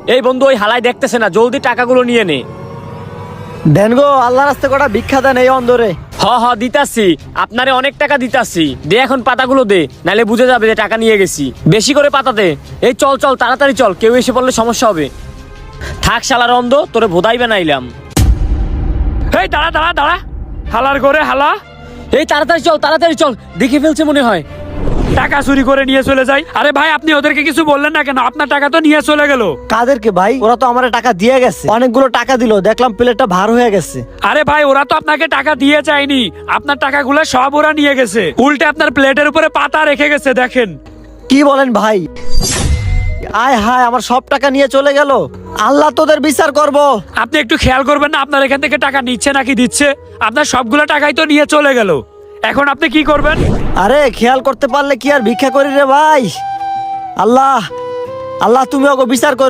এই বন্ধু, ওই হালাই দেখতেছে না, জলদি টাকাগুলো নিয়ে নে। দেন গো, আল্লাহ রাস্তে কটা ভিক্ষা দেন এই অন্ধরে। হ দিতাছি, আপনারে অনেক টাকা দিতাছি। দে এখন পাতাগুলো দে, নালে বুঝে যাবে যে টাকা নিয়ে গেছি। বেশি করে পাতা দে। এই চল চল, তাড়াতাড়ি চল, কেউ এসে পড়লে সমস্যা হবে। থাক শালার অন্ধ, তোরে ভোদাই বানাইলাম। এই দাঁড়া দাঁড়া দাঁড়া, হালার করে হালা। এই তাড়াতাড়ি চল, দেখে ফেলছে মনে হয়। টাকা চুরি করে নিয়ে চলে যায়। আরে ভাই, আপনি ওদেরকে কিছু বললেন না কেন? আপনার টাকা তো নিয়ে চলে গেল। কাদেরকে ভাই? ওরা তো আমার টাকা দিয়ে গেছে, অনেকগুলো টাকা দিল, দেখলাম প্লেটটা ভার হয়ে গেছে। আরে ভাই, ওরা তো আপনাকে টাকা দিয়ে যায়নি, আপনার টাকাগুলো সব ওরা নিয়ে গেছে। উল্টে আপনার প্লেটের উপরে পাতা রেখে গেছে, দেখেন। কি বলেন ভাই? আয় হায়, আমার সব টাকা নিয়ে চলে গেল। আল্লাহ তোদের বিচার করব। আপনি একটু খেয়াল করবেন না আপনার এখান থেকে টাকা নিচ্ছে নাকি দিচ্ছে? আপনার সবগুলো টাকাই তো নিয়ে চলে গেল। এখন আপনি কি করবেন? আরে খেয়াল করতে পারলে কি আর ভিক্ষা করি রে ভাই। আল্লাহ আল্লাহ, তুমি ওকে বিচার করো।